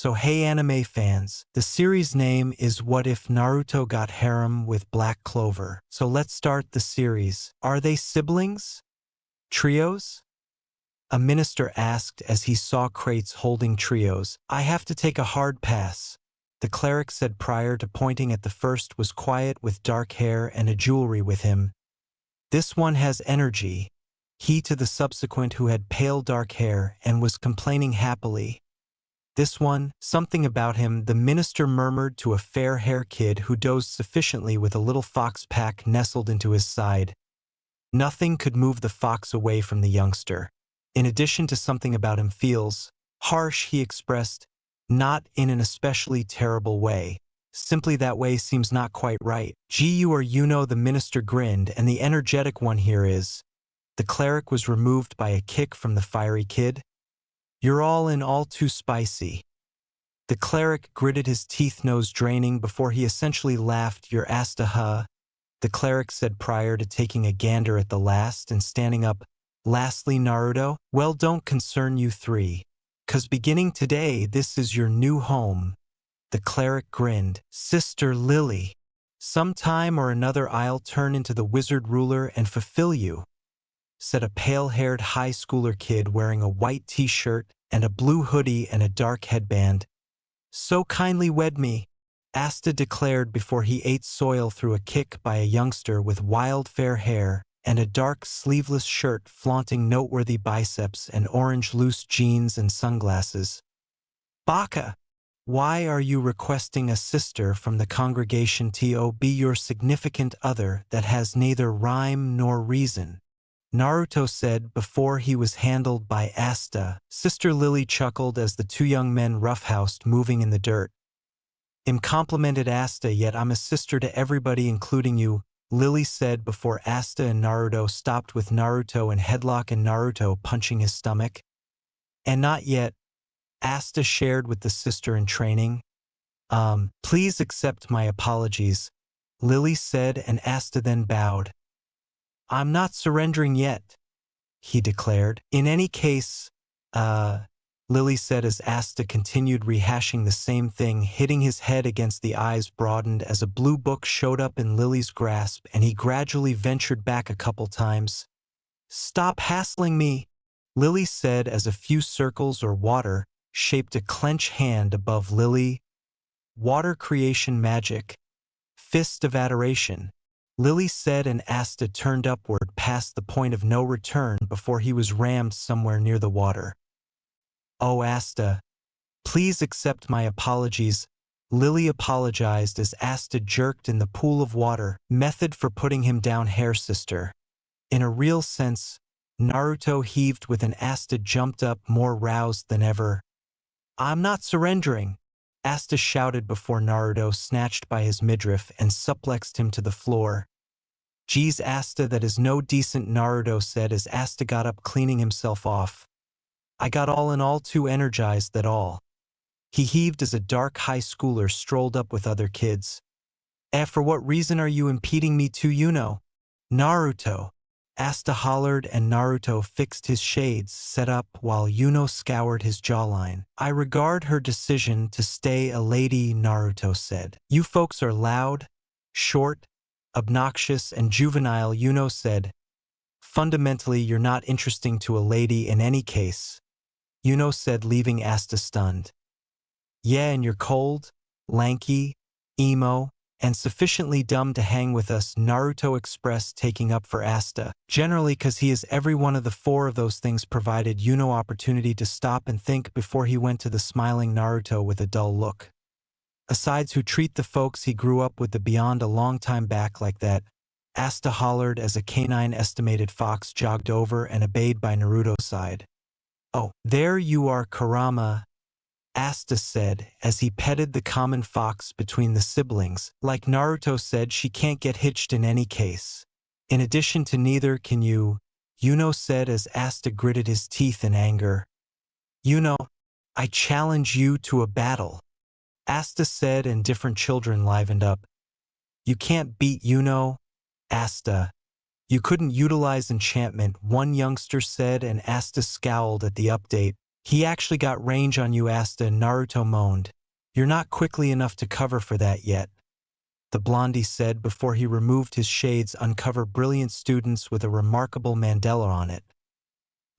So hey anime fans, the series name is What If Naruto Got Harem with Black Clover. So let's start the series. Are they siblings? Trios? A minister asked as he saw crates holding trios. I have to take a hard pass. The cleric said prior to pointing at the first was quiet with dark hair and a jewelry with him. This one has energy. He to the subsequent who had pale dark hair and was complaining happily. This one, something about him, the minister murmured to a fair-haired kid who dozed sufficiently with a little fox pack nestled into his side. Nothing could move the fox away from the youngster. In addition to something about him feels harsh, he expressed, not in an especially terrible way. Simply that way seems not quite right. The minister grinned, and the energetic one here is. The cleric was removed by a kick from the fiery kid. You're all in all too spicy. The cleric gritted his teeth, nose draining, before he essentially laughed. Your ass to huh? The cleric said prior to taking a gander at the last and standing up. Lastly, Naruto, well, don't concern you three. 'Cause beginning today, this is your new home. The cleric grinned. Sister Lily. Sometime or another I'll turn into the wizard ruler and fulfill you, said a pale-haired high schooler kid wearing a white t-shirt and a blue hoodie and a dark headband. So kindly wed me, Asta declared before he ate soil through a kick by a youngster with wild fair hair and a dark sleeveless shirt flaunting noteworthy biceps and orange loose jeans and sunglasses. Baka, why are you requesting a sister from the congregation to be your significant other that has neither rhyme nor reason? Naruto said before he was handled by Asta. Sister Lily chuckled as the two young men roughhoused moving in the dirt. Complimented Asta, yet I'm a sister to everybody including you, Lily said before Asta and Naruto stopped with Naruto in headlock and Naruto punching his stomach. And not yet, Asta shared with the sister in training. Please accept my apologies, Lily said, and Asta then bowed. I'm not surrendering yet, he declared. In any case, Lily said as Asta continued rehashing the same thing, hitting his head against the eyes broadened as a blue book showed up in Lily's grasp and he gradually ventured back a couple times. Stop hassling me, Lily said as a few circles or water shaped a clenched hand above Lily. Water creation magic. Fist of adoration, Lily said, and Asta turned upward past the point of no return before he was rammed somewhere near the water. Oh Asta, please accept my apologies, Lily apologized as Asta jerked in the pool of water, method for putting him down, hair sister. In a real sense, Naruto heaved with an Asta jumped up more roused than ever. I'm not surrendering, Asta shouted before Naruto snatched by his midriff and suplexed him to the floor. Geez Asta, that is no decent, Naruto said as Asta got up cleaning himself off. I got all in all too energized that all. He heaved as a dark high schooler strolled up with other kids. For what reason are you impeding me to Naruto? Asta hollered and Naruto fixed his shades set up while Yuno scoured his jawline. I regard her decision to stay a lady, Naruto said. You folks are loud, short, obnoxious, and juvenile, Yuno said. Fundamentally, you're not interesting to a lady in any case, Yuno said, leaving Asta stunned. Yeah, and you're cold, lanky, emo, and sufficiently dumb to hang with us, Naruto expressed, taking up for Asta. Generally, 'cause he is every one of the four of those things, provided Yuno opportunity to stop and think before he went to the smiling Naruto with a dull look. Asides who treat the folks he grew up with the beyond a long time back like that, Asta hollered as a canine estimated fox jogged over and obeyed by Naruto's side. Oh, there you are, Kurama, Asta said as he petted the common fox between the siblings. Like Naruto said, she can't get hitched in any case. In addition to neither can you, Yuno said as Asta gritted his teeth in anger. Yuno, I challenge you to a battle, Asta said, and different children livened up. You can't beat Yuno, Asta. You couldn't utilize enchantment, one youngster said, and Asta scowled at the update. He actually got range on you, Asta, Naruto moaned. You're not quickly enough to cover for that yet, the blondie said before he removed his shades uncover brilliant students with a remarkable mandala on it.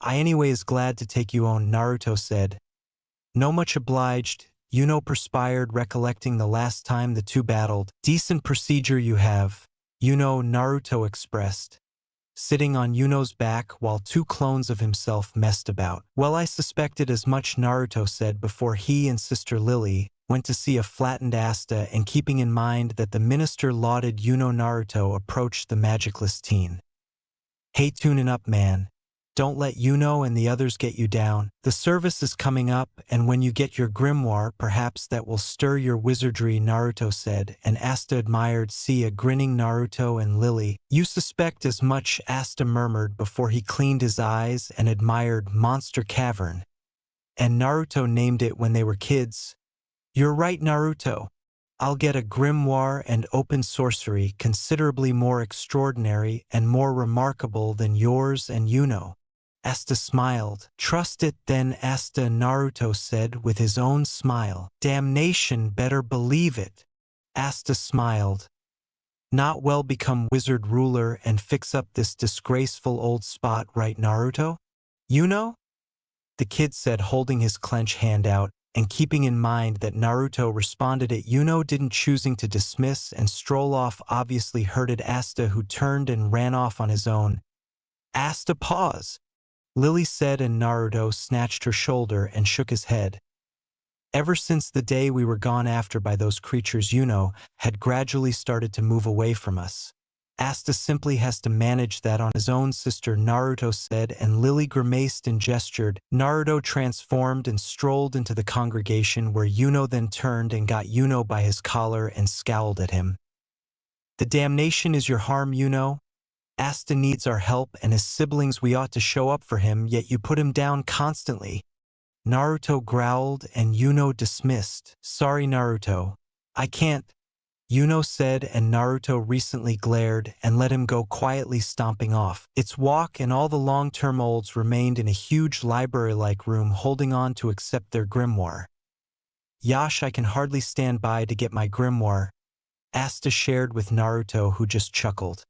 I anyway is glad to take you on, Naruto said. No much obliged, Yuno perspired recollecting the last time the two battled. Decent procedure you have, Yuno, Naruto expressed, sitting on Yuno's back while two clones of himself messed about. Well, I suspected as much, Naruto said before he and Sister Lily went to see a flattened Asta and keeping in mind that the minister lauded Yuno. Naruto approached the magicless teen. Hey, tuning up, man. Don't let Yuno and the others get you down. The service is coming up, and when you get your grimoire, perhaps that will stir your wizardry, Naruto said, and Asta admired a grinning Naruto and Lily. You suspect as much, Asta murmured before he cleaned his eyes and admired Monster Cavern. And Naruto named it when they were kids. You're right, Naruto. I'll get a grimoire and open sorcery considerably more extraordinary and more remarkable than yours and Yuno. Asta smiled. Trust it then, Asta, Naruto said with his own smile. Damnation, better believe it. Asta smiled. Not well become wizard ruler and fix up this disgraceful old spot, right, Naruto? Yuno? The kid said, holding his clenched hand out, and keeping in mind that Naruto responded it, Yuno didn't, choosing to dismiss and stroll off, obviously hurted Asta, who turned and ran off on his own. Asta, pause, Lily said, and Naruto snatched her shoulder and shook his head. Ever since the day we were gone after by those creatures, Yuno had gradually started to move away from us. Asta simply has to manage that on his own, Sister, Naruto said, and Lily grimaced and gestured. Naruto transformed and strolled into the congregation where Yuno then turned and got Yuno by his collar and scowled at him. The damnation is your harm, Yuno? Asta needs our help and his siblings, we ought to show up for him, yet you put him down constantly. Naruto growled and Yuno dismissed. Sorry, Naruto. I can't, Yuno said, and Naruto recently glared and let him go, quietly stomping off. Its walk and all the long-term olds remained in a huge library-like room holding on to accept their grimoire. Yash, I can hardly stand by to get my grimoire, Asta shared with Naruto, who just chuckled.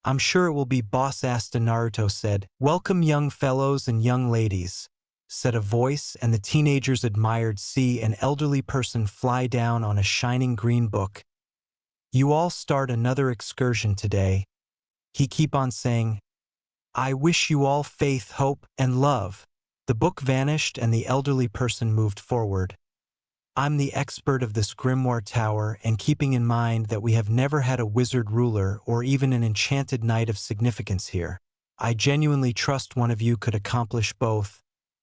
I'm sure it will be boss, Asta, Naruto said. Welcome, young fellows and young ladies, said a voice, and the teenagers admired an elderly person fly down on a shining green book. You all start another excursion today. He keep on saying, I wish you all faith, hope, and love. The book vanished and the elderly person moved forward. I'm the expert of this grimoire tower, and keeping in mind that we have never had a wizard ruler or even an enchanted knight of significance here, I genuinely trust one of you could accomplish both,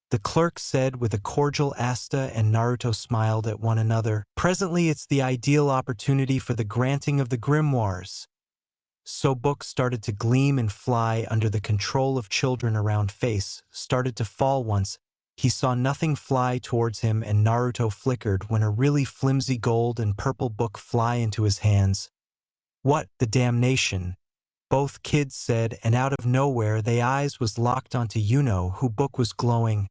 the clerk said with a cordial. Asta and Naruto smiled at one another. Presently it's the ideal opportunity for the granting of the grimoires. So books started to gleam and fly under the control of children around. Face started to fall once. He saw nothing fly towards him, and Naruto flickered when a really flimsy gold and purple book fly into his hands. What the damnation? Both kids said, and out of nowhere they eyes was locked onto Yuno, who book was glowing.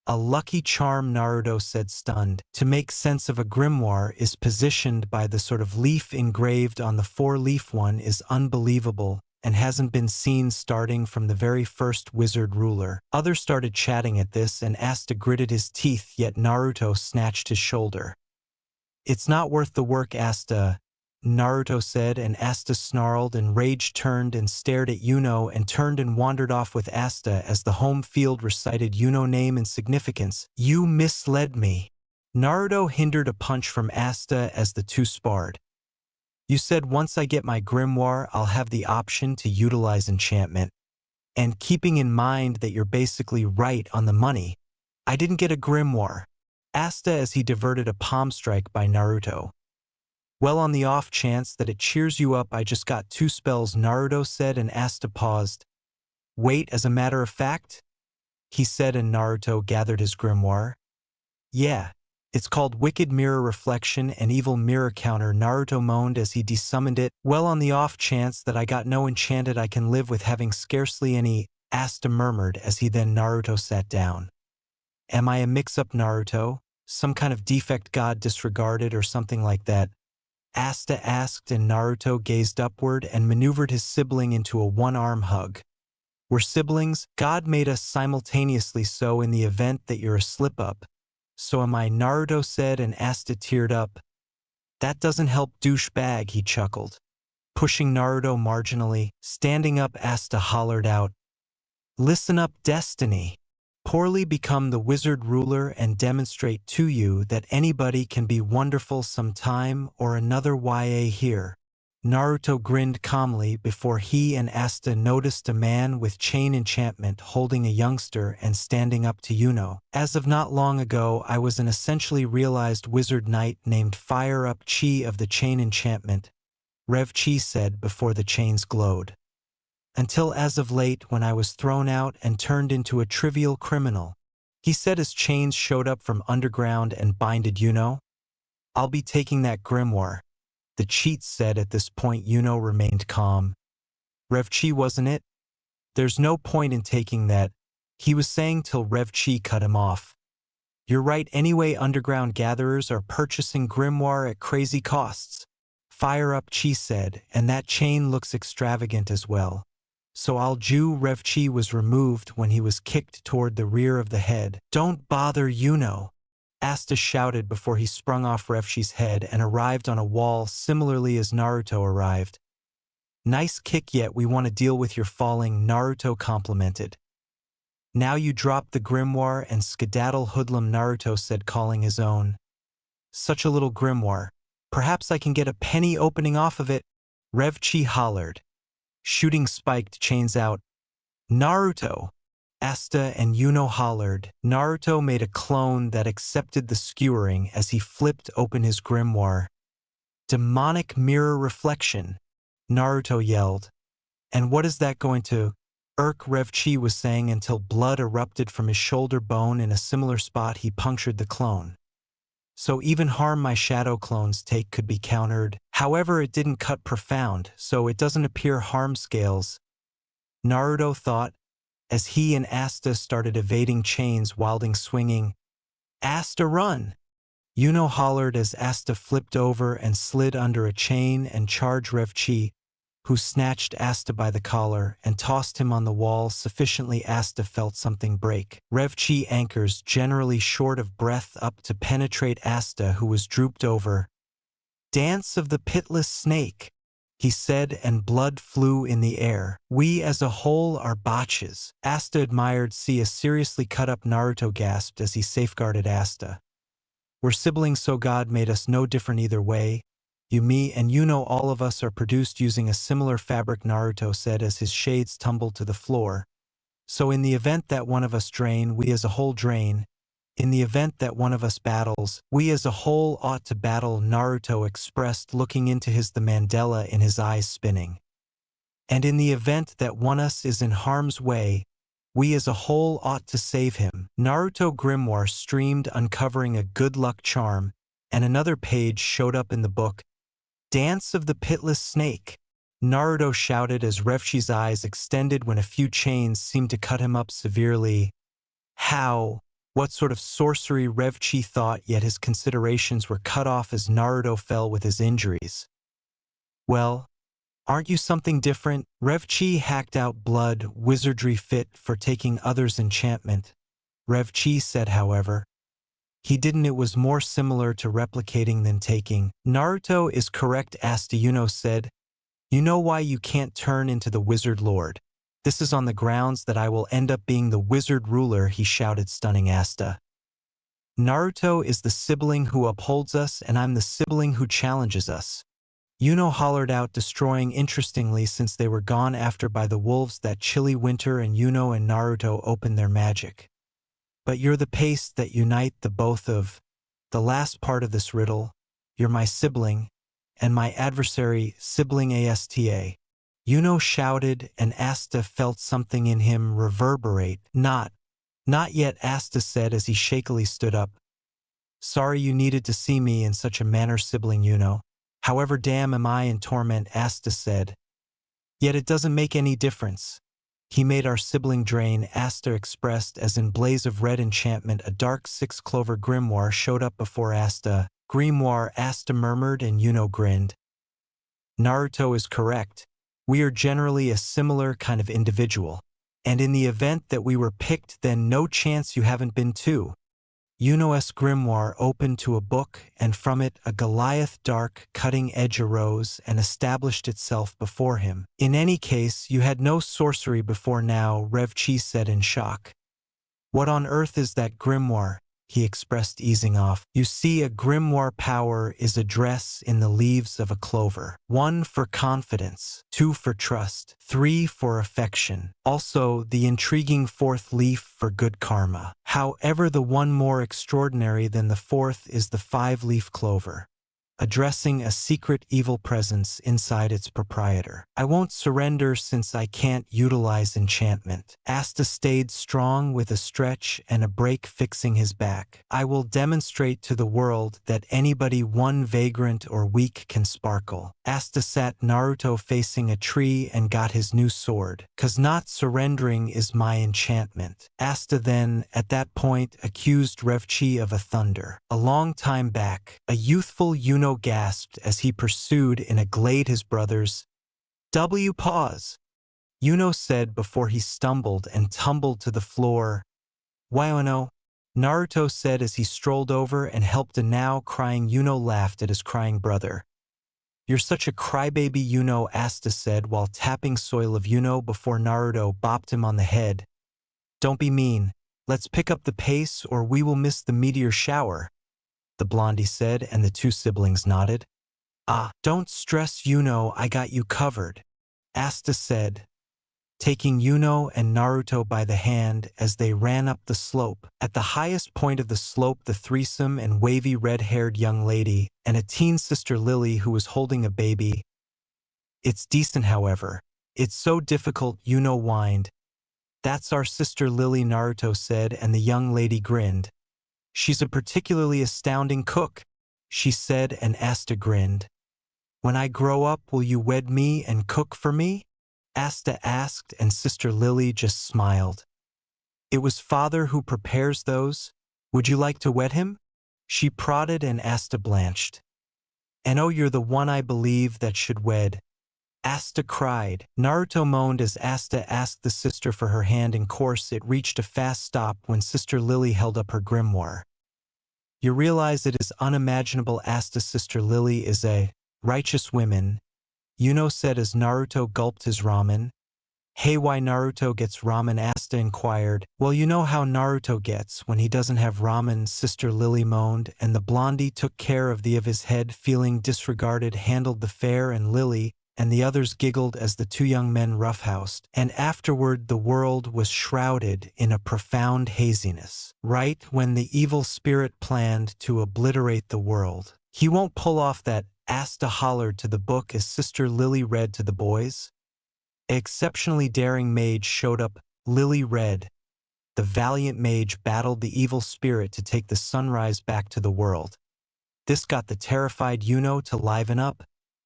A lucky charm, Naruto said, stunned. To make sense of a grimoire is positioned by the sort of leaf engraved on the four-leaf one is unbelievable and hasn't been seen starting from the very first wizard ruler. Others started chatting at this, and Asta gritted his teeth, yet Naruto snatched his shoulder. It's not worth the work, Asta, Naruto said, and Asta snarled and rage turned and stared at Yuno and turned and wandered off with Asta as the home field recited Yuno name and significance. You misled me. Naruto hindered a punch from Asta as the two sparred. You said once I get my grimoire I'll have the option to utilize enchantment. And keeping in mind that you're basically right on the money, I didn't get a grimoire, Asta as he diverted a palm strike by Naruto. Well, on the off chance that it cheers you up, I just got 2 spells, Naruto said, and Asta paused. Wait, as a matter of fact? He said, and Naruto gathered his grimoire. Yeah, it's called Wicked Mirror Reflection and Evil Mirror Counter, Naruto moaned as he desummoned it. Well, on the off chance that I got no enchanted, I can live with having scarcely any, Asta murmured as he then Naruto sat down. Am I a mix-up Naruto? Some kind of defect God disregarded or something like that? Asta asked, and Naruto gazed upward and maneuvered his sibling into a one-arm hug. We're siblings? God made us simultaneously so in the event that you're a slip-up. So am I, Naruto said, and Asta teared up. That doesn't help, douchebag, he chuckled. Pushing Naruto marginally, standing up, Asta hollered out, listen up, Destiny. Poorly become the wizard ruler and demonstrate to you that anybody can be wonderful sometime or another. YA here. Naruto grinned calmly before he and Asta noticed a man with chain enchantment holding a youngster and standing up to Yuno. As of not long ago, I was an essentially realized wizard knight named Fire Up Chi of the chain enchantment, Rev Chi said before the chains glowed. Until as of late when I was thrown out and turned into a trivial criminal, he said as chains showed up from underground and binded Yuno. I'll be taking that grimoire, the cheat said. At this point Yuno remained calm. Rev Chi, wasn't it? There's no point in taking that, he was saying till Rev Chi cut him off. You're right anyway, underground gatherers are purchasing grimoire at crazy costs. Fire Up Chi said, and that chain looks extravagant as well. So I'll Jew. Rev Chi was removed when he was kicked toward the rear of the head. Don't bother Yuno, Asta shouted before he sprung off Rev Chi's head and arrived on a wall similarly as Naruto arrived. Nice kick, yet we want to deal with your falling, Naruto complimented. Now you drop the grimoire and skedaddle, hoodlum, Naruto said, calling his own. Such a little grimoire. Perhaps I can get a penny opening off of it, Rev Chi hollered, shooting spiked chains out. Naruto! Asta and Yuno hollered. Naruto made a clone that accepted the skewering as he flipped open his grimoire. Demonic mirror reflection, Naruto yelled. And what is that going to irk? Rev Chi was saying until blood erupted from his shoulder bone in a similar spot he punctured the clone. So even harm my shadow clone's take could be countered. However, it didn't cut profound, so it doesn't appear harm scales, Naruto thought, as he and Asta started evading chains, wilding, swinging. Asta, run! Yuno hollered as Asta flipped over and slid under a chain and charged Rev Chi, who snatched Asta by the collar and tossed him on the wall sufficiently Asta felt something break. Rev Chi anchors, generally short of breath, up to penetrate Asta, who was drooped over. Dance of the pitless snake, he said, and blood flew in the air. We as a whole are botches, Asta admired. See a seriously cut up, Naruto gasped as he safeguarded Asta. We're siblings, so God made us no different either way. You, me, and Yuno, all of us are produced using a similar fabric, Naruto said as his shades tumbled to the floor. So in the event that one of us drain, we as a whole drain. In the event that one of us battles, we as a whole ought to battle, Naruto expressed, looking into the Mandela in his eyes spinning. And in the event that one of us is in harm's way, we as a whole ought to save him. Naruto grimoire streamed, uncovering a good luck charm, and another page showed up in the book. Dance of the pitless snake, Naruto shouted as Rev Chi's eyes extended when a few chains seemed to cut him up severely. How? What sort of sorcery? Rev Chi thought, yet his considerations were cut off as Naruto fell with his injuries. Well, aren't you something different? Rev Chi hacked out, blood, wizardry fit for taking others' enchantment, Rev Chi said. However, he didn't. It was more similar to replicating than taking. Naruto is correct, Asta, Yuno said. You know why you can't turn into the wizard lord. This is on the grounds that I will end up being the wizard ruler, he shouted, stunning Asta. Naruto is the sibling who upholds us, and I'm the sibling who challenges us, Yuno hollered out, destroying interestingly since they were gone after by the wolves that chilly winter, and Yuno and Naruto opened their magic. But you're the paste that unite the both of the last part of this riddle. You're my sibling, and my adversary, sibling Asta. Yuno shouted, and Asta felt something in him reverberate. Not yet, Asta said as he shakily stood up. Sorry you needed to see me in such a manner, sibling Yuno. However, damn am I in torment, Asta said. Yet it doesn't make any difference, He made our sibling drain, Asta expressed as in blaze of red enchantment. A dark six-clover grimoire showed up before Asta. Grimoire, Asta murmured, and Yuno grinned. Naruto is correct. We are generally a similar kind of individual. And in the event that we were picked, then no chance you haven't been too. Yuno's grimoire opened to a book, and from it a Goliath dark, cutting edge arose and established itself before him. In any case, you had no sorcery before now, Rev Chi said in shock. What on earth is that grimoire? He expressed, easing off. You see, a grimoire power is a dress in the leaves of a clover. 1 for confidence, 2 for trust, 3 for affection. Also, the intriguing 4th leaf for good karma. However, the one more extraordinary than the 4th is the 5-leaf clover, addressing a secret evil presence inside its proprietor. I won't surrender since I can't utilize enchantment. Asta stayed strong with a stretch and a break fixing his back. I will demonstrate to the world that anybody one vagrant or weak can sparkle. Asta sat Naruto facing a tree and got his new sword. 'Cause not surrendering is my enchantment. Asta then, at that point, accused Rev Chi of a thunder. A long time back, a youthful Yuno gasped as he pursued in a glade his brother's. Pause. Yuno said before he stumbled and tumbled to the floor. Waiano? Naruto said as he strolled over and helped a now crying Yuno. Laughed at his crying brother. You're such a crybaby, Yuno, Asta said while tapping soil of Yuno before Naruto bopped him on the head. Don't be mean. Let's pick up the pace or we will miss the meteor shower, the blondie said, and the two siblings nodded. Ah, don't stress, Yuno, I got you covered, Asta said, taking Yuno and Naruto by the hand as they ran up the slope. At the highest point of the slope, the threesome and wavy red-haired young lady and a teen sister Lily who was holding a baby. It's decent, however. It's so difficult, Yuno whined. That's our sister Lily, Naruto said, and the young lady grinned. She's a particularly astounding cook, she said, and Asta grinned. When I grow up, will you wed me and cook for me? Asta asked, and Sister Lily just smiled. It was father who prepares those. Would you like to wed him? She prodded, and Asta blanched. And oh, you're the one I believe that should wed. Asta cried. Naruto moaned as Asta asked the sister for her hand. In course, it reached a fast stop when Sister Lily held up her grimoire. You realize it is unimaginable. Asta's Sister Lily is a righteous woman, Yuno said as Naruto gulped his ramen. Hey, why Naruto gets ramen? Asta inquired. Well, you know how Naruto gets when he doesn't have ramen, Sister Lily moaned, and the blondie took care of his head, feeling disregarded, handled the fare, and Lily and the others giggled as the two young men roughhoused, and afterward the world was shrouded in a profound haziness. Right when the evil spirit planned to obliterate the world. He won't pull off that, Asta hollered to the book as Sister Lily read to the boys. An exceptionally daring mage showed up. Lily read. The valiant mage battled the evil spirit to take the sunrise back to the world. This got the terrified Yuno to liven up.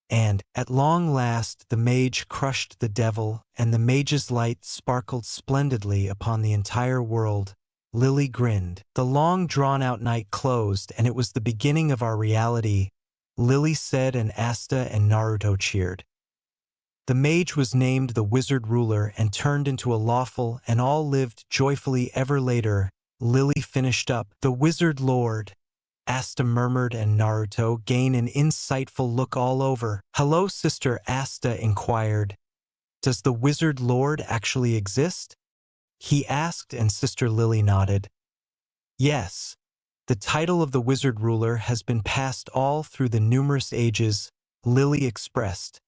And, at long last, the mage crushed the devil, and the mage's light sparkled splendidly upon the entire world. Lily grinned. The long drawn-out night closed, and it was the beginning of our reality, Lily said, and Asta and Naruto cheered. The mage was named the wizard ruler and turned into a lawful, and all lived joyfully ever later. Lily finished up. The wizard lord, Asta murmured, and Naruto gained an insightful look all over. Hello, sister, Asta inquired. Does the wizard lord actually exist? He asked, and Sister Lily nodded. Yes. The title of the wizard ruler has been passed all through the numerous ages, Lily expressed.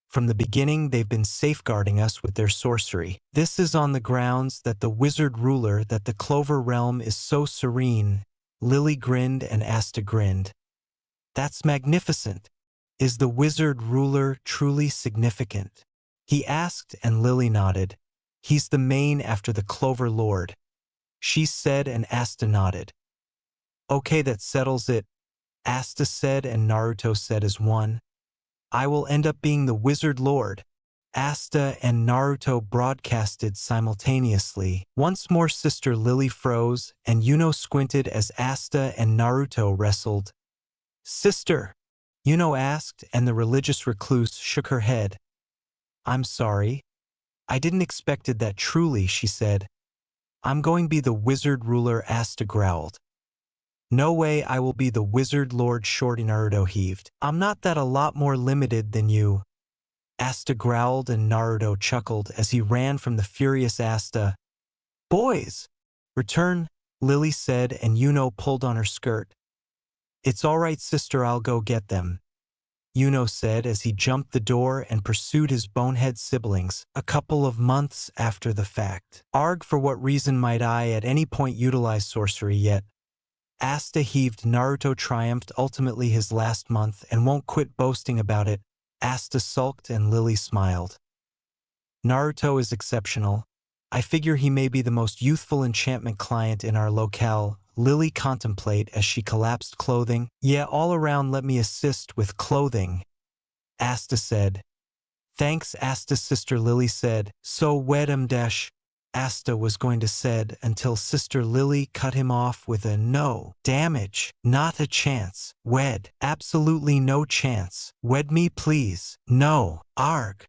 From the beginning, they've been safeguarding us with their sorcery. This is on the grounds that the wizard ruler, that the Clover realm is so serene. Lily grinned, and Asta grinned. That's magnificent. Is the wizard ruler truly significant? He asked, and Lily nodded. He's the main after the Clover Lord, she said, and Asta nodded. Okay, that settles it, Asta said, and Naruto said as one. I will end up being the wizard lord. Asta and Naruto broadcasted simultaneously. Once more Sister Lily froze, and Yuno squinted as Asta and Naruto wrestled. "Sister," Yuno asked, and the religious recluse shook her head. "I'm sorry. I didn't expected that truly," she said. "I'm going be the wizard ruler," Asta growled. "No way I will be the wizard lord," Shorty Naruto heaved. "I'm not that a lot more limited than you." Asta growled and Naruto chuckled as he ran from the furious Asta. "Boys! Return," Lily said, and Yuno pulled on her skirt. "It's all right, sister, I'll go get them," Yuno said as he jumped the door and pursued his bonehead siblings, a couple of months after the fact. "Arg, for what reason might I at any point utilize sorcery yet?" Asta heaved. Naruto triumphed, ultimately his last month, and won't quit boasting about it. Asta sulked and Lily smiled. "Naruto is exceptional. I figure he may be the most youthful enchantment client in our locale," Lily contemplate as she collapsed clothing. "Yeah, all around let me assist with clothing," Asta said. "Thanks, Asta," Sister Lily said. "So wedem dash," Asta was going to said until Sister Lily cut him off with a "No, damage, not a chance, wed, absolutely no chance, wed me please, no, arg,"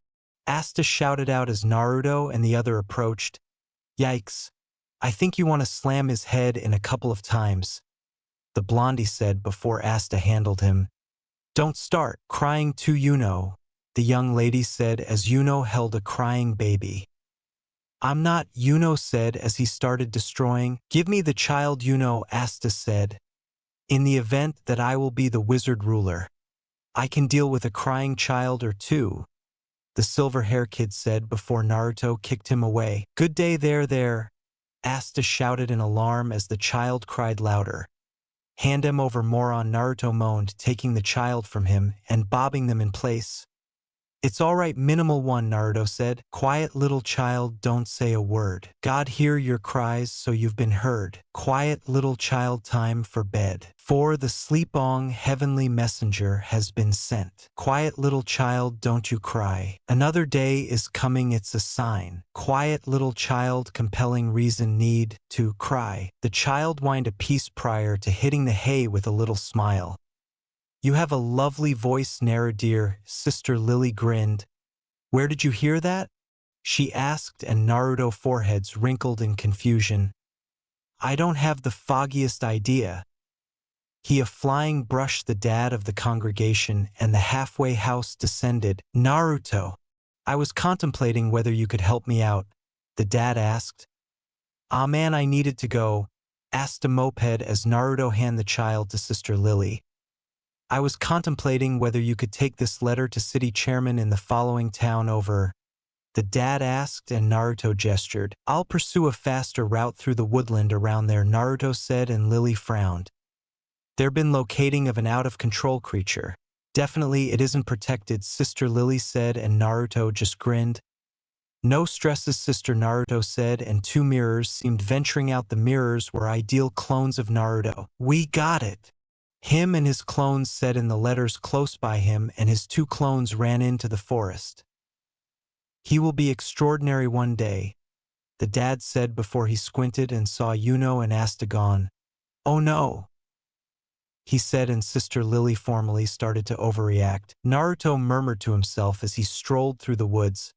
Asta shouted out as Naruto and the other approached. "Yikes, I think you want to slam his head in a couple of times," the blondie said before Asta handled him. "Don't start crying too, Yuno," the young lady said as Yuno held a crying baby. "I'm not," Yuno said as he started destroying. "Give me the child, Yuno," Asta said. "In the event that I will be the wizard ruler, I can deal with a crying child or two," the silver hair kid said before Naruto kicked him away. "Good day there," Asta shouted in alarm as the child cried louder. "Hand him over, moron," Naruto moaned, taking the child from him and bobbing them in place. "It's all right, minimal one," Naruto said. "Quiet little child, don't say a word. God hear your cries, so you've been heard. Quiet little child, time for bed. For the sleepong heavenly messenger has been sent. Quiet little child, don't you cry. Another day is coming, it's a sign. Quiet little child, compelling reason need to cry." The child whined a piece prior to hitting the hay with a little smile. "You have a lovely voice, Nara dear," Sister Lily grinned. "Where did you hear that?" she asked, and Naruto foreheads wrinkled in confusion. "I don't have the foggiest idea." He a flying brush, the dad of the congregation, and the halfway house descended. "Naruto, I was contemplating whether you could help me out," the dad asked. "Ah man, I needed to go," asked a moped as Naruto handed the child to Sister Lily. "I was contemplating whether you could take this letter to city chairman in the following town over," the dad asked, and Naruto gestured. "I'll pursue a faster route through the woodland around there," Naruto said, and Lily frowned. "There been locating of an out-of-control creature. Definitely it isn't protected," Sister Lily said, and Naruto just grinned. "No stresses," Sister Naruto said, and two mirrors seemed venturing out. The mirrors were ideal clones of Naruto. "We got it," him and his clones said in the letters close by him, and his two clones ran into the forest. "He will be extraordinary one day," the dad said before he squinted and saw Yuno and Asta gone. "Oh no," he said, and Sister Lily formally started to overreact. Naruto murmured to himself as he strolled through the woods.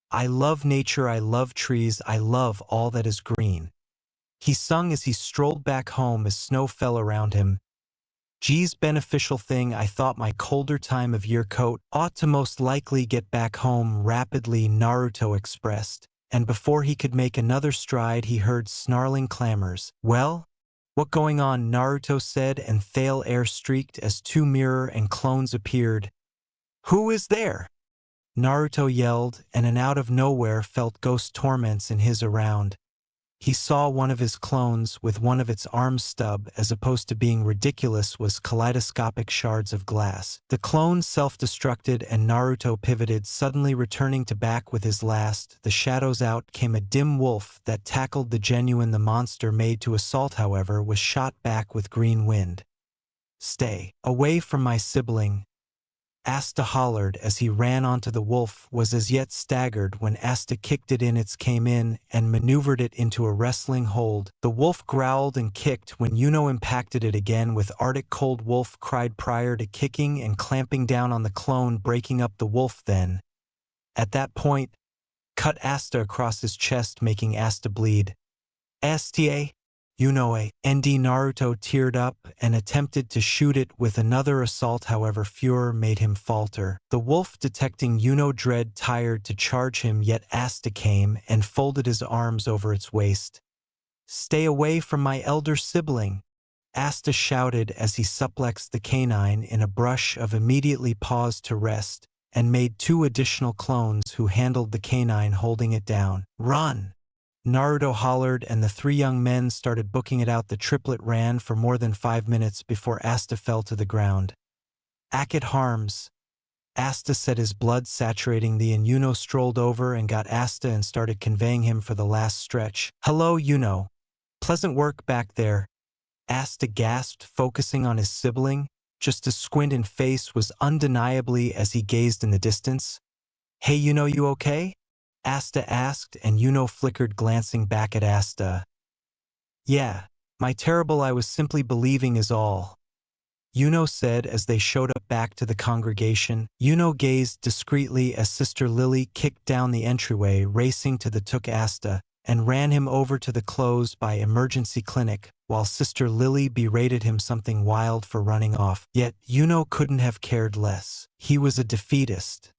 "I love nature, I love trees, I love all that is green," he sung as he strolled back home as snow fell around him. "Geez, beneficial thing, I thought my colder time of year coat ought to most likely get back home rapidly," Naruto expressed, and before he could make another stride he heard snarling clamors. "Well? What going on?" Naruto said, and Thale air streaked as two mirror and clones appeared. "Who is there?" Naruto yelled, and out of nowhere felt ghost torments in his around. He saw one of his clones with one of its arms stub, as opposed to being ridiculous, was kaleidoscopic shards of glass. The clone self-destructed and Naruto pivoted, suddenly returning to back with his last. The shadows out came a dim wolf that tackled the genuine. The monster made to assault, however, was shot back with green wind. "Stay away from my sibling," Asta hollered as he ran onto the wolf, was as yet staggered when Asta kicked it in its came in and maneuvered it into a wrestling hold. The wolf growled and kicked when Yuno impacted it again with Arctic cold. Wolf cried prior to kicking and clamping down on the clone, breaking up the wolf then. At that point, cut Asta across his chest, making Asta bleed. Sta? Yunoe. ND Naruto teared up and attempted to shoot it with another assault, however furor made him falter. The wolf, detecting Yuno dread, tired to charge him, yet Asta came and folded his arms over its waist. "Stay away from my elder sibling," Asta shouted as he suplexed the canine in a brush of, immediately paused to rest, and made two additional clones who handled the canine, holding it down. "Run!" Naruto hollered, and the three young men started booking it out. The triplet ran for more than 5 minutes before Asta fell to the ground. "Akit harms," Asta said, his blood saturating the and Yuno strolled over and got Asta and started conveying him for the last stretch. "Hello, Yuno. Pleasant work back there," Asta gasped, focusing on his sibling. Just a squint in face was undeniably as he gazed in the distance. "Hey Yuno, you okay?" Asta asked, and Yuno flickered, glancing back at Asta. "Yeah, my terrible, I was simply believing is all," Yuno said as they showed up back to the congregation. Yuno gazed discreetly as Sister Lily kicked down the entryway, racing to the took Asta, and ran him over to the closed by emergency clinic, while Sister Lily berated him something wild for running off. Yet Yuno couldn't have cared less. He was a defeatist.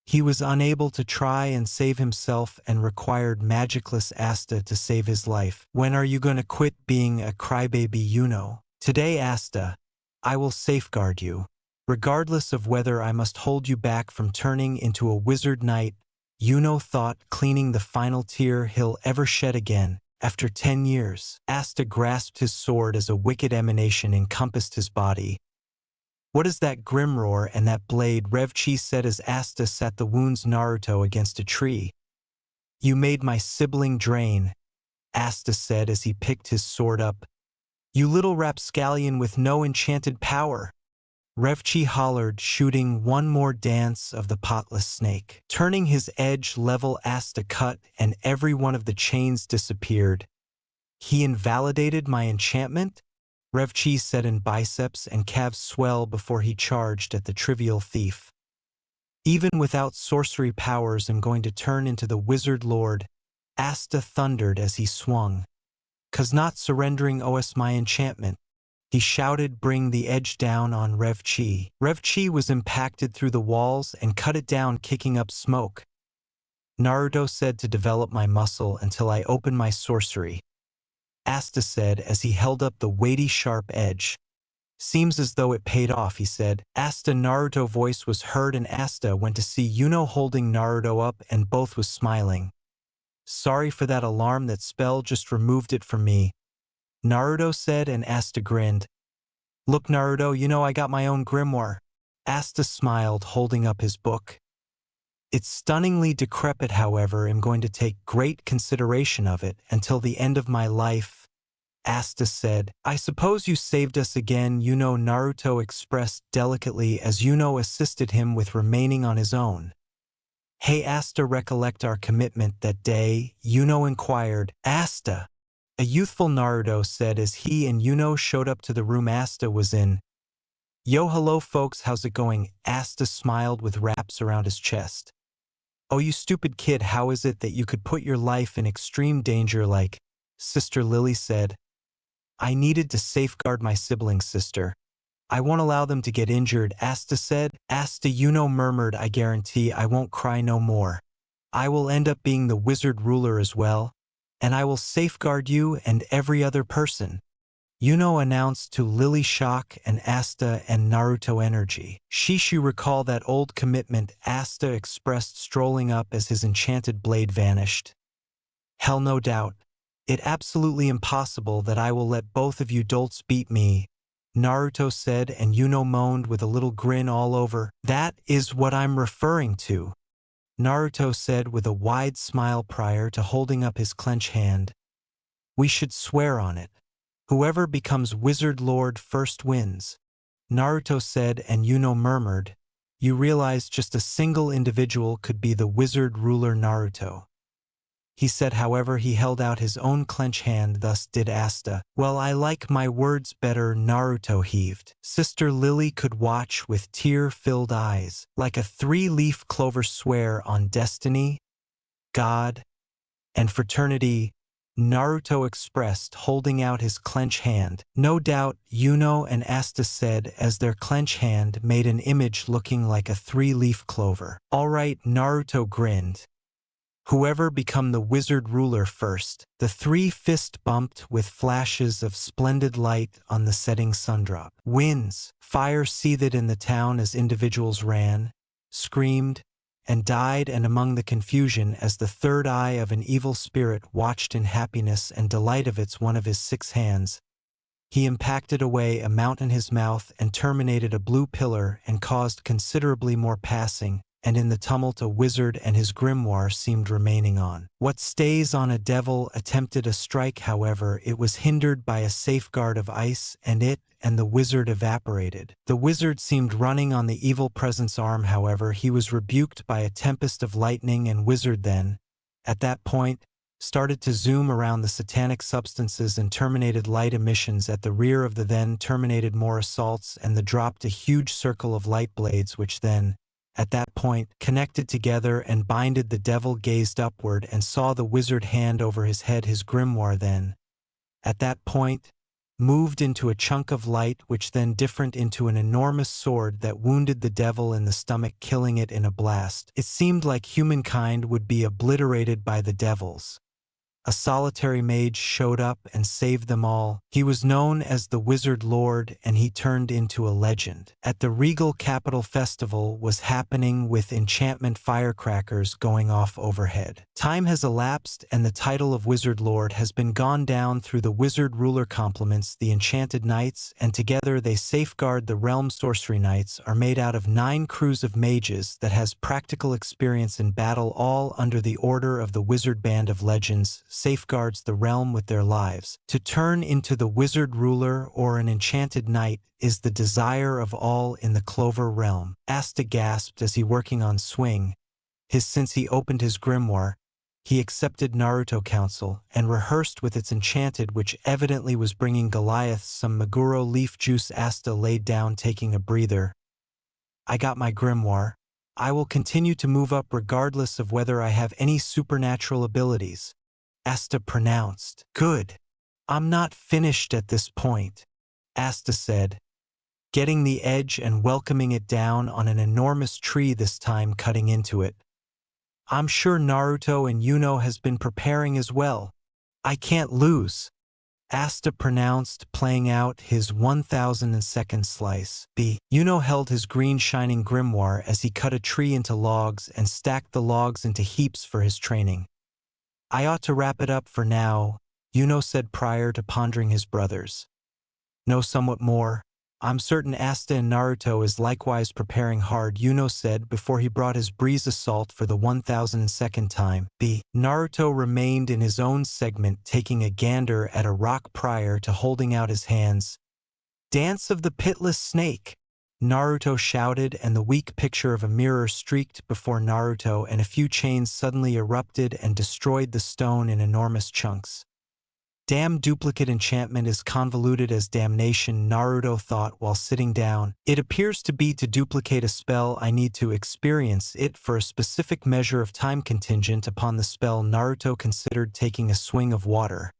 He was unable to try and save himself and required magicless Asta to save his life. "When are you gonna quit being a crybaby, Yuno?" "Today, Asta. I will safeguard you. Regardless of whether I must hold you back from turning into a wizard knight," Yuno thought, cleaning the final tear he'll ever shed again. After 10 years, Asta grasped his sword as a wicked emanation encompassed his body. "What is that grim roar and that blade?" Revchi said as Asta sat the wounds Naruto against a tree. "You made my sibling drain," Asta said as he picked his sword up. "You little rapscallion with no enchanted power," Revchi hollered, shooting one more dance of the potless snake. Turning his edge level, Asta cut, and every one of the chains disappeared. "He invalidated my enchantment?" Revchi said, in biceps and calves swell before he charged at the trivial thief. "Even without sorcery powers, I'm going to turn into the wizard lord," Asta thundered as he swung. "'Cause not surrendering os my enchantment," he shouted, bring the edge down on Revchi. Revchi was impacted through the walls and cut it down, kicking up smoke. "Naruto said to develop my muscle until I open my sorcery," Asta said as he held up the weighty sharp edge. "Seems as though it paid off," he said. Asta Naruto voice was heard, and Asta went to see Yuno holding Naruto up, and both was smiling. "Sorry for that alarm, that spell just removed it from me," Naruto said, and Asta grinned. "Look Naruto, you know I got my own grimoire." Asta smiled, holding up his book. "It's stunningly decrepit, however, I'm going to take great consideration of it until the end of my life," Asta said. "I suppose you saved us again," Yuno Naruto expressed delicately as Yuno assisted him with remaining on his own. "Hey Asta, recollect our commitment that day?" Yuno inquired. "Asta," a youthful Naruto said as he and Yuno showed up to the room Asta was in. "Yo, hello folks, how's it going?" Asta smiled with wraps around his chest. "Oh, you stupid kid, how is it that you could put your life in extreme danger like?" Sister Lily said. "I needed to safeguard my siblings, sister. I won't allow them to get injured," Asta said. Asta Yuno murmured, "I guarantee I won't cry no more. I will end up being the wizard ruler as well, and I will safeguard you and every other person," Yuno announced to Lily, shock and Asta and Naruto energy. "Shishu, recall that old commitment," Asta expressed, strolling up as his enchanted blade vanished. "Hell, no doubt. It's absolutely impossible that I will let both of you dolts beat me," Naruto said, and Yuno moaned with a little grin all over. "That is what I'm referring to," Naruto said with a wide smile prior to holding up his clenched hand. "We should swear on it. Whoever becomes Wizard Lord first wins," Naruto said, and Yuno murmured, you realize just a single individual could be the wizard ruler Naruto. He said, however, he held out his own clenched hand, thus did Asta. Well, I like my words better, Naruto heaved. Sister Lily could watch with tear-filled eyes, like a three-leaf clover swear on destiny, God, and fraternity, Naruto expressed, holding out his clenched hand. No doubt, Yuno and Asta said as their clenched hand made an image looking like a three-leaf clover. All right, Naruto grinned. Whoever become the wizard ruler first. The three fist bumped with flashes of splendid light on the setting sundrop. Winds, fire seethed in the town as individuals ran, screamed, and died, and among the confusion as the third eye of an evil spirit watched in happiness and delight of its one of his 6 hands. He impacted away a mount in his mouth and terminated a blue pillar and caused considerably more passing, and in the tumult a wizard and his grimoire seemed remaining on. What stays on a devil attempted a strike, however, it was hindered by a safeguard of ice, and it and the wizard evaporated. The wizard seemed running on the evil presence arm, however, he was rebuked by a tempest of lightning, and wizard then, at that point, started to zoom around the satanic substances and terminated light emissions at the rear of the then terminated more assaults, and the dropped a huge circle of light blades which then, at that point, connected together and binded. The devil gazed upward and saw the wizard hand over his head. His grimoire then, at that point, moved into a chunk of light which then different into an enormous sword that wounded the devil in the stomach, killing it in a blast. It seemed like humankind would be obliterated by the devils. A solitary mage showed up and saved them all. He was known as the Wizard Lord, and he turned into a legend. At the regal capital, festival was happening with enchantment firecrackers going off overhead. Time has elapsed and the title of Wizard Lord has been gone down through the wizard ruler complements the enchanted knights, and together they safeguard the realm. Sorcery knights are made out of 9 crews of mages that has practical experience in battle, all under the order of the wizard band of legends, safeguards the realm with their lives. To turn into the wizard ruler or an enchanted knight is the desire of all in the Clover realm. Asta gasped as he working on swing. Since he opened his grimoire, he accepted Naruto counsel and rehearsed with its enchanted, which evidently was bringing Goliath some Meguro leaf juice. Asta laid down, taking a breather. I got my grimoire. I will continue to move up regardless of whether I have any supernatural abilities. Asta pronounced. Good. I'm not finished at this point, Asta said, getting the edge and welcoming it down on an enormous tree, this time cutting into it. I'm sure Naruto and Yuno has been preparing as well. I can't lose, Asta pronounced, playing out his 1002nd slice. Yuno held his green shining grimoire as he cut a tree into logs and stacked the logs into heaps for his training. I ought to wrap it up for now, Yuno said prior to pondering his brothers. No, somewhat more. I'm certain Asta and Naruto is likewise preparing hard, Yuno said before he brought his breeze assault for the 1002nd time. Naruto remained in his own segment, taking a gander at a rock prior to holding out his hands. Dance of the Pitless Snake, Naruto shouted, and the weak picture of a mirror streaked before Naruto, and a few chains suddenly erupted and destroyed the stone in enormous chunks. Damn, duplicate enchantment is convoluted as damnation, Naruto thought while sitting down. It appears to be to duplicate a spell. I need to experience it for a specific measure of time contingent upon the spell. Naruto considered taking a swing of water.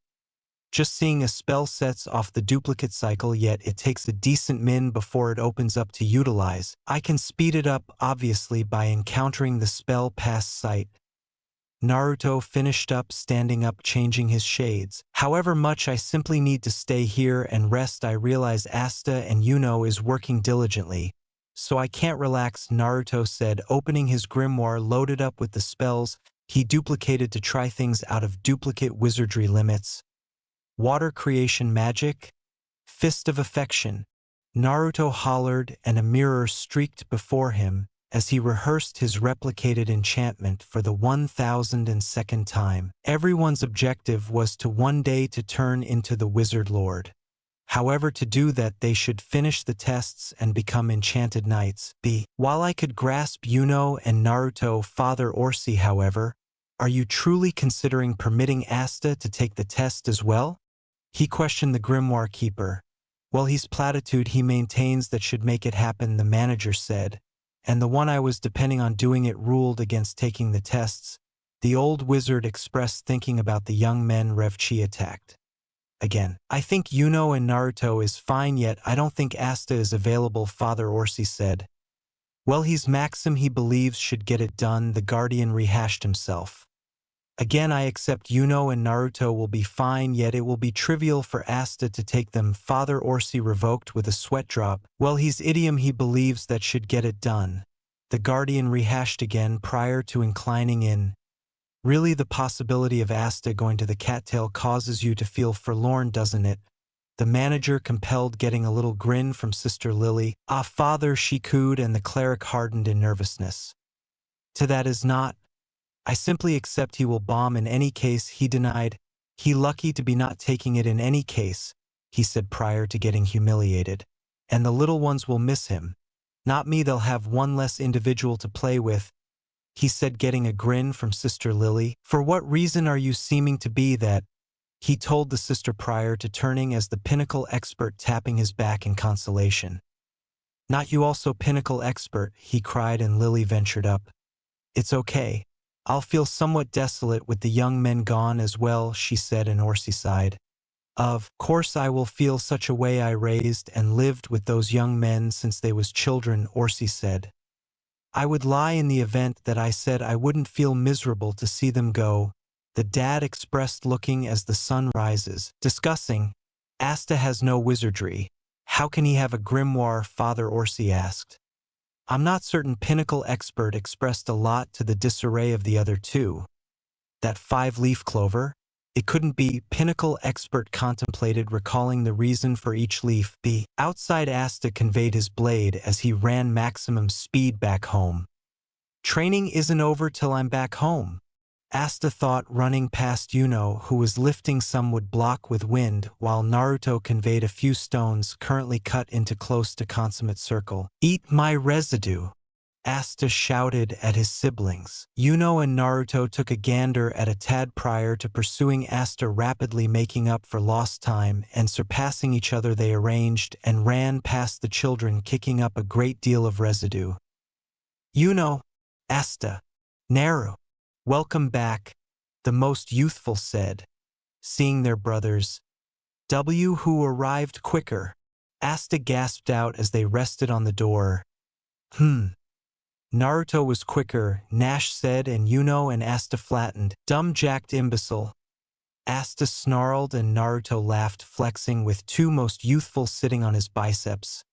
Just seeing a spell sets off the duplicate cycle, yet it takes a decent min before it opens up to utilize. I can speed it up, obviously, by encountering the spell past sight. Naruto finished up, standing up, changing his shades. However much I simply need to stay here and rest. I realize Asta and Yuno is working diligently, so I can't relax, Naruto said, opening his grimoire loaded up with the spells he duplicated to try things out of duplicate wizardry limits. Water creation magic? Fist of affection, Naruto hollered, and a mirror streaked before him as he rehearsed his replicated enchantment for the 1002nd time. Everyone's objective was to one day to turn into the Wizard Lord. However, to do that, they should finish the tests and become enchanted knights. B. While I could grasp Yuno and Naruto, Father Orsi, however, are you truly considering permitting Asta to take the test as well? He questioned the grimoire keeper. Well, he's platitude he maintains that should make it happen, the manager said. And the one I was depending on doing it ruled against taking the tests. The old wizard expressed thinking about the young men Revchi attacked. Again, I think Yuno and Naruto is fine, yet I don't think Asta is available, Father Orsi said. Well, he's Maxim he believes should get it done, the guardian rehashed himself. Again, I accept Yuno and Naruto will be fine, yet it will be trivial for Asta to take them, Father Orsi revoked with a sweat drop. Well, he's idiom he believes that should get it done. The guardian rehashed again prior to inclining in. Really, the possibility of Asta going to the cattail causes you to feel forlorn, doesn't it? The manager compelled, getting a little grin from Sister Lily. Ah, Father, she cooed, and the cleric hardened in nervousness. To that is not. I simply accept he will bomb in any case, he denied. He lucky to be not taking it in any case, he said prior to getting humiliated. And the little ones will miss him. Not me, they'll have one less individual to play with, he said, getting a grin from Sister Lily. For what reason are you seeming to be that? He told the sister prior to turning as the pinnacle expert, tapping his back in consolation. Not you also, pinnacle expert, he cried, and Lily ventured up. It's okay. I'll feel somewhat desolate with the young men gone as well, she said, and Orsi sighed. Of course I will feel such a way. I raised and lived with those young men since they was children, Orsi said. I would lie in the event that I said I wouldn't feel miserable to see them go, the dad expressed, looking as the sun rises. Discussing. Asta has no wizardry. How can he have a grimoire, Father Orsi asked. I'm not certain, pinnacle expert expressed a lot to the disarray of the other two. That 5-leaf clover? It couldn't be, pinnacle expert contemplated, recalling the reason for each leaf. B. Outside, Asta conveyed his blade as he ran maximum speed back home. Training isn't over till I'm back home. Asta thought, running past Yuno, who was lifting some wood block with wind, while Naruto conveyed a few stones currently cut into close to consummate circle. Eat my residue, Asta shouted at his siblings. Yuno and Naruto took a gander at a tad prior to pursuing Asta, rapidly making up for lost time and surpassing each other. They arranged and ran past the children, kicking up a great deal of residue. Yuno, Asta, Naru. Welcome back, the most youthful said, seeing their brothers. Who arrived quicker, Asta gasped out as they rested on the door. Naruto was quicker, Nash said, and Yuno and Asta flattened. Dumb jacked imbecile. Asta snarled and Naruto laughed, flexing with two most youthful sitting on his biceps.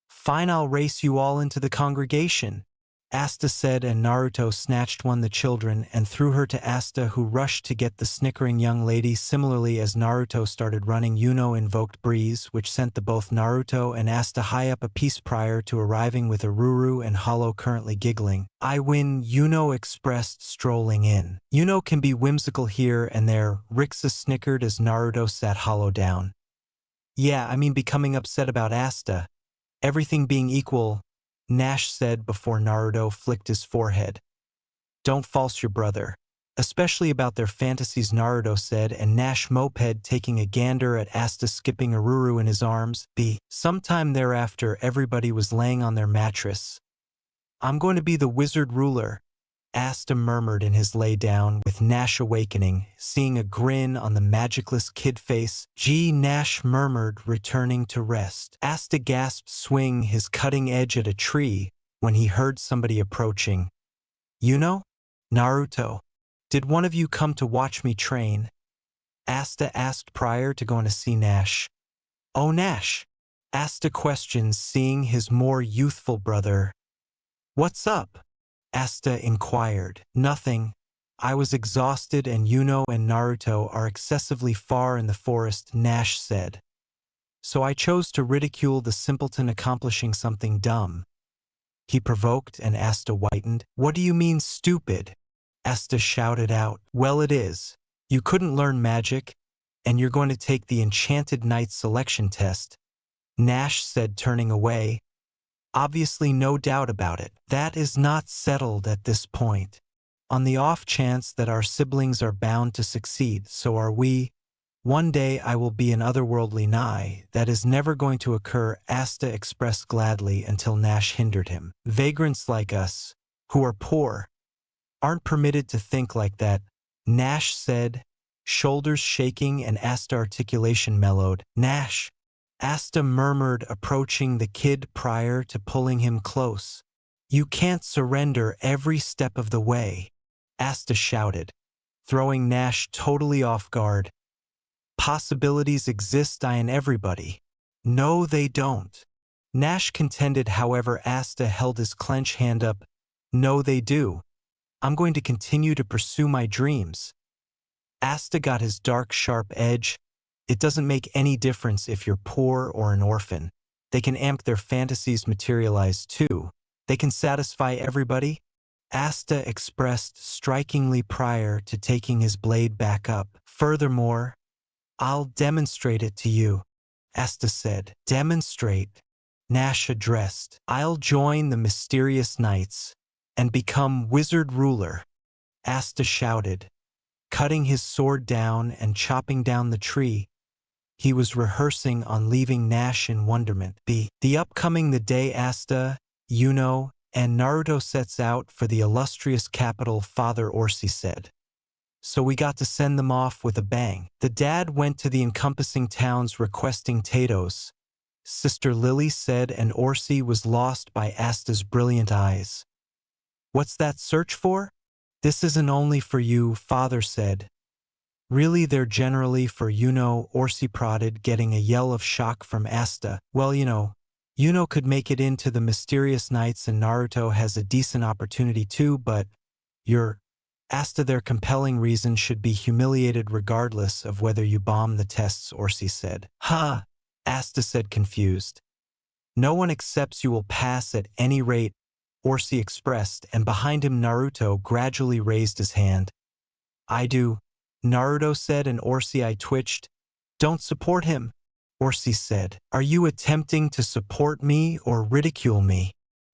Fine, I'll race you all into the congregation, Asta said, and Naruto snatched one of the children and threw her to Asta, who rushed to get the snickering young lady. Similarly, as Naruto started running, Yuno invoked Breeze, which sent the both Naruto and Asta high up a piece prior to arriving with Aruru and Hollow currently giggling. I win, Yuno expressed, strolling in. Yuno can be whimsical here and there, Rixa snickered as Naruto sat Hollow down. Yeah, I mean becoming upset about Asta. Everything being equal, Nash said before Naruto flicked his forehead. Don't false your brother. Especially about their fantasies, Naruto said, and Nash moped, taking a gander at Asta skipping Aruru in his arms. B. Sometime thereafter, everybody was laying on their mattress. I'm going to be the wizard ruler, Asta murmured in his lay down, with Nash awakening, seeing a grin on the magicless kid face. Gee, Nash murmured, returning to rest. Asta gasped, swing his cutting edge at a tree, when he heard somebody approaching. Yuno? Naruto. Did one of you come to watch me train? Asta asked prior to going to see Nash. Oh, Nash. Asta questioned, seeing his more youthful brother. What's up? Asta inquired. Nothing. I was exhausted and Yuno and Naruto are excessively far in the forest, Nash said. So I chose to ridicule the simpleton accomplishing something dumb. He provoked and Asta whitened. What do you mean, stupid? Asta shouted out. Well, it is. You couldn't learn magic. and you're going to take the Enchanted Knight selection test, Nash said, turning away. Obviously no doubt about it. That is not settled at this point. On the off chance that our siblings are bound to succeed, so are we. One day I will be an otherworldly Nai. That is never going to occur, Asta expressed gladly until Nash hindered him. Vagrants like us, who are poor, aren't permitted to think like that, Nash said, shoulders shaking and Asta articulation mellowed. Nash, Asta murmured, approaching the kid prior to pulling him close. You can't surrender every step of the way, Asta shouted, throwing Nash totally off guard. Possibilities exist in everybody. No, they don't. Nash contended, however. Asta held his clenched hand up. No, they do. I'm going to continue to pursue my dreams. Asta got his dark, sharp edge. It doesn't make any difference if you're poor or an orphan. They can amp their fantasies materialize too. They can satisfy everybody. Asta expressed strikingly prior to taking his blade back up. Furthermore, I'll demonstrate it to you, Asta said. Demonstrate? Nash addressed. I'll join the mysterious knights and become wizard ruler, Asta shouted, cutting his sword down and chopping down the tree. He was rehearsing on leaving Nash in wonderment. The upcoming the day Asta, Yuno, and Naruto sets out for the illustrious capital, Father Orsi said. So we got to send them off with a bang. The dad went to the encompassing towns requesting Tatos, Sister Lily said, and Orsi was lost by Asta's brilliant eyes. What's that search for? This isn't only for you, Father said. Really, they're generally for Yuno, Orsi prodded, getting a yell of shock from Asta. Well, Yuno could make it into the mysterious knights and Naruto has a decent opportunity too, but Asta, their compelling reason should be humiliated regardless of whether you bomb the tests, Orsi said. Ha! Asta said, confused. No one accepts you will pass at any rate, Orsi expressed, and behind him Naruto gradually raised his hand. I do, Naruto said, and Orsi I twitched. Don't support him, Orsi said. Are you attempting to support me or ridicule me?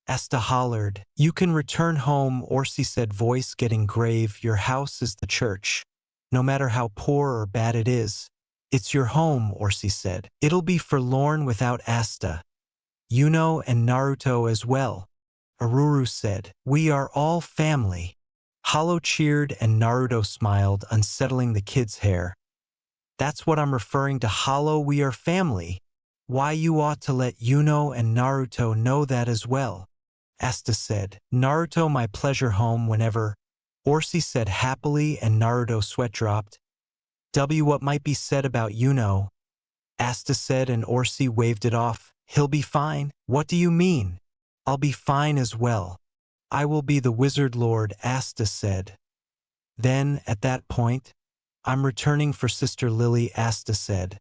Asta hollered. You can return home, Orsi said, voice getting grave. Your house is the church. No matter how poor or bad it is, it's your home, Orsi said. It'll be forlorn without Asta. Yuno and Naruto as well, Aruru said. We are all family. Hollow cheered and Naruto smiled, unsettling the kid's hair. That's what I'm referring to, Hollow. We are family. Why, you ought to let Yuno and Naruto know that as well, Asta said. Naruto, my pleasure, home whenever, Orsi said happily, and Naruto sweat dropped. What might be said about Yuno, Asta said, and Orsi waved it off. He'll be fine. What do you mean? I'll be fine as well. I will be the Wizard Lord, Asta said. Then, at that point, I'm returning for Sister Lily, Asta said,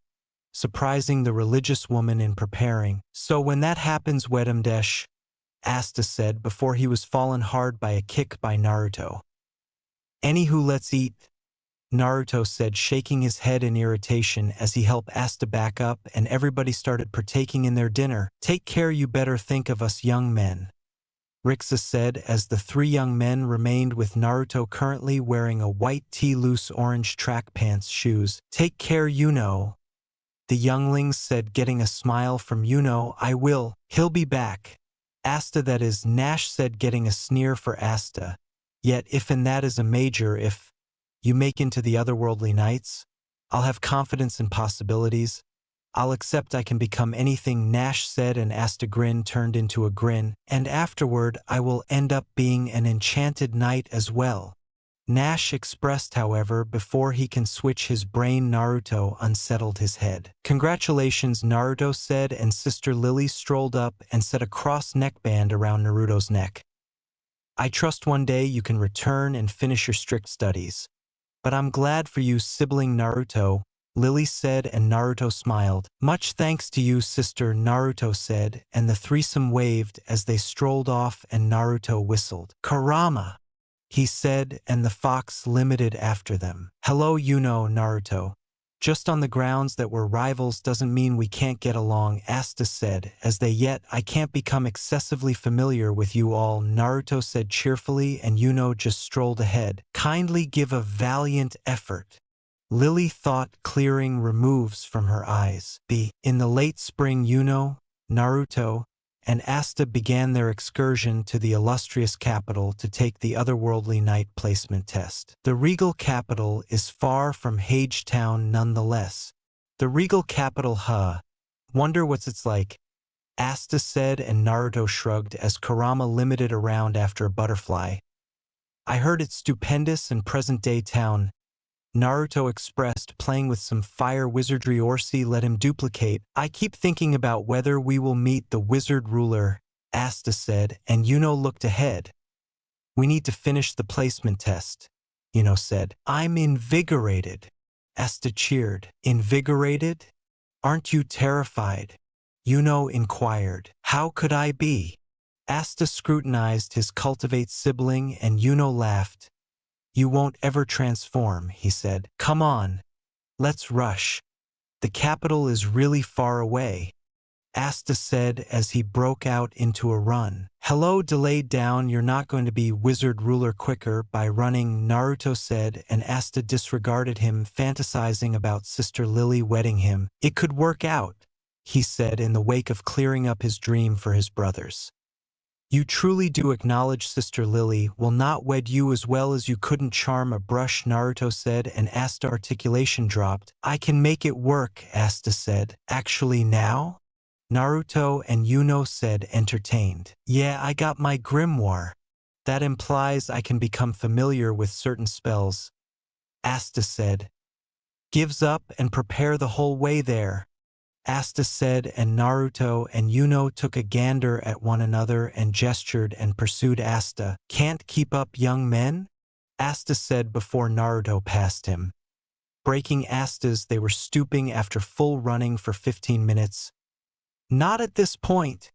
surprising the religious woman in preparing. So when that happens, Wedamdesh, Asta said before he was fallen hard by a kick by Naruto. Anywho, let's eat, Naruto said, shaking his head in irritation as he helped Asta back up and everybody started partaking in their dinner. Take care, you better think of us young men, Rixa said as the three young men remained with Naruto, currently wearing a white tee, loose orange track pants, shoes. Take care, Yuno, the younglings said, getting a smile from Yuno. I will. He'll be back. Asta, that is, Nash said, getting a sneer for Asta. Yet if and that is a major, if you make into the otherworldly knights, I'll have confidence in possibilities. I'll accept I can become anything, Nash said, and Asta grin turned into a grin. And afterward I will end up being an enchanted knight as well, Nash expressed. However, before he can switch his brain, Naruto unsettled his head. Congratulations, Naruto said, and Sister Lily strolled up and set a cross neckband around Naruto's neck. I trust one day you can return and finish your strict studies. But I'm glad for you, sibling Naruto, Lily said, and Naruto smiled. Much thanks to you, sister, Naruto said, and the threesome waved as they strolled off and Naruto whistled. Karama, he said, and the fox limited after them. Hello, Yuno, Naruto Just on the grounds that we're rivals doesn't mean we can't get along, Asta said, as they yet I can't become excessively familiar with you all, Naruto said cheerfully, and Yuno just strolled ahead. Kindly give a valiant effort. Lily thought, clearing removes from her eyes. In the late spring, Yuno, Naruto, and Asta began their excursion to the illustrious capital to take the otherworldly knight placement test. The regal capital is far from Hagetown nonetheless. The regal capital, wonder what's it's like, Asta said, and Naruto shrugged as Kurama limited around after a butterfly. I heard it's stupendous and present-day town, Naruto expressed, playing with some fire wizardry. Orsi let him duplicate. I keep thinking about whether we will meet the wizard ruler, Asta said, and Yuno looked ahead. We need to finish the placement test, Yuno said. I'm invigorated, Asta cheered. Invigorated? Aren't you terrified? Yuno inquired. How could I be? Asta scrutinized his cultivate sibling, and Yuno laughed. You won't ever transform, he said. Come on, let's rush. The capital is really far away, Asta said as he broke out into a run. Hello, delayed down, you're not going to be wizard ruler quicker by running, Naruto said, and Asta disregarded him, fantasizing about Sister Lily wedding him. It could work out, he said in the wake of clearing up his dream for his brothers. You truly do acknowledge Sister Lily will not wed you as well as you couldn't charm a brush, Naruto said, and Asta articulation dropped. I can make it work, Asta said. Actually now? Naruto and Yuno said, entertained. Yeah, I got my grimoire. That implies I can become familiar with certain spells, Asta said. Gives up and prepare the whole way there, Asta said, and Naruto and Yuno took a gander at one another and gestured and pursued Asta. Can't keep up, young men? Asta said before Naruto passed him. Breaking Asta's, they were stooping after full running for 15 minutes. Not at this point,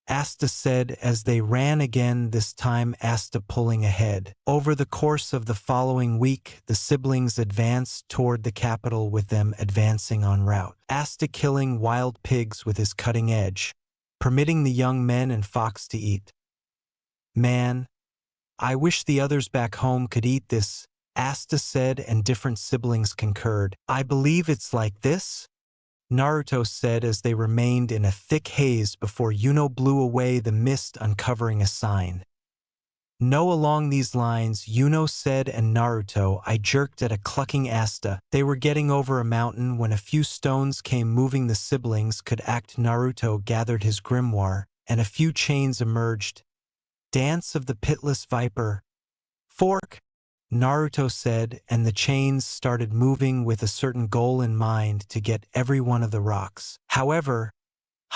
Asta said as they ran again, this time Asta pulling ahead. Over the course of the following week, the siblings advanced toward the capital, with them advancing en route. Asta killing wild pigs with his cutting edge, permitting the young men and fox to eat. Man, I wish the others back home could eat this, Asta said, and different siblings concurred. I believe it's like this, Naruto said as they remained in a thick haze before Yuno blew away the mist, uncovering a sign. No, along these lines, Yuno said, and Naruto, I jerked at a clucking Asta. They were getting over a mountain when a few stones came moving. The siblings could act. Naruto gathered his grimoire, and a few chains emerged. Dance of the Pitless Viper. Fork, Naruto said, and the chains started moving with a certain goal in mind, to get every one of the rocks. However,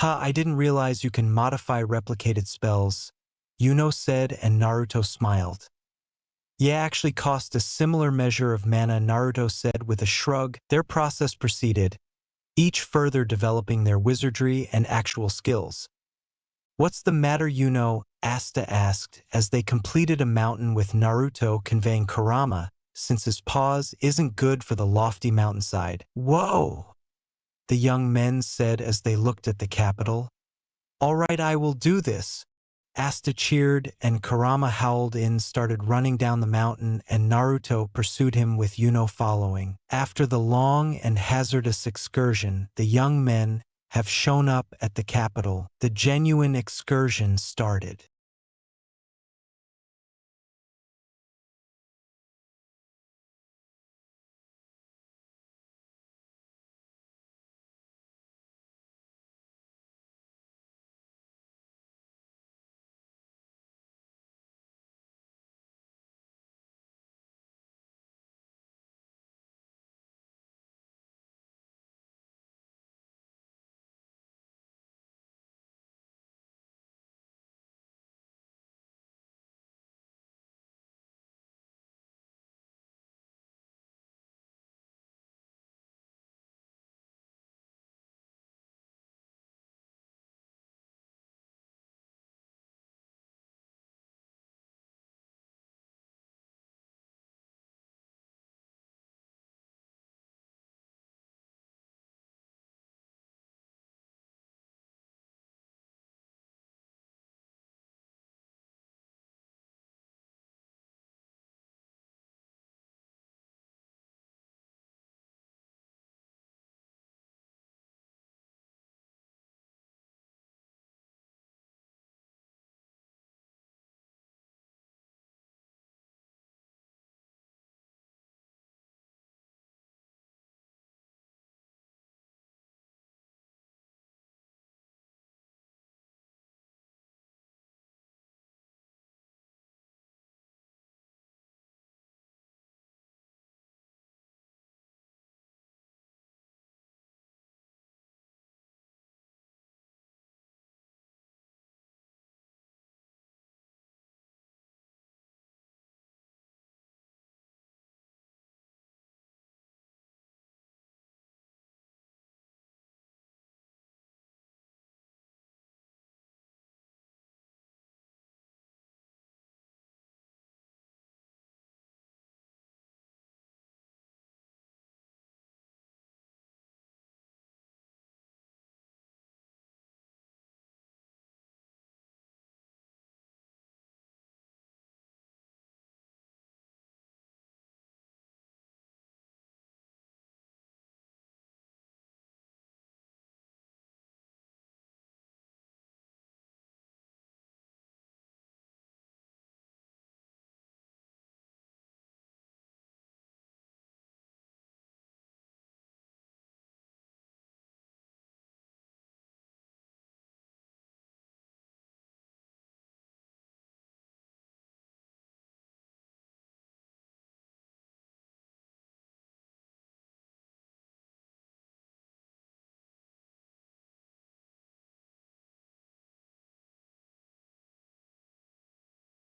I didn't realize you can modify replicated spells, Yuno said, and Naruto smiled. Yeah, actually cost a similar measure of mana, Naruto said with a shrug. Their process proceeded, each further developing their wizardry and actual skills. What's the matter, Yuno? Asta asked as they completed a mountain, with Naruto conveying Kurama, since his paws isn't good for the lofty mountainside. Whoa! The young men said as they looked at the capital. All right, I will do this, Asta cheered, and Kurama howled in, started running down the mountain, and Naruto pursued him with Yuno following. After the long and hazardous excursion, the young men have shown up at the capital. The genuine excursion started.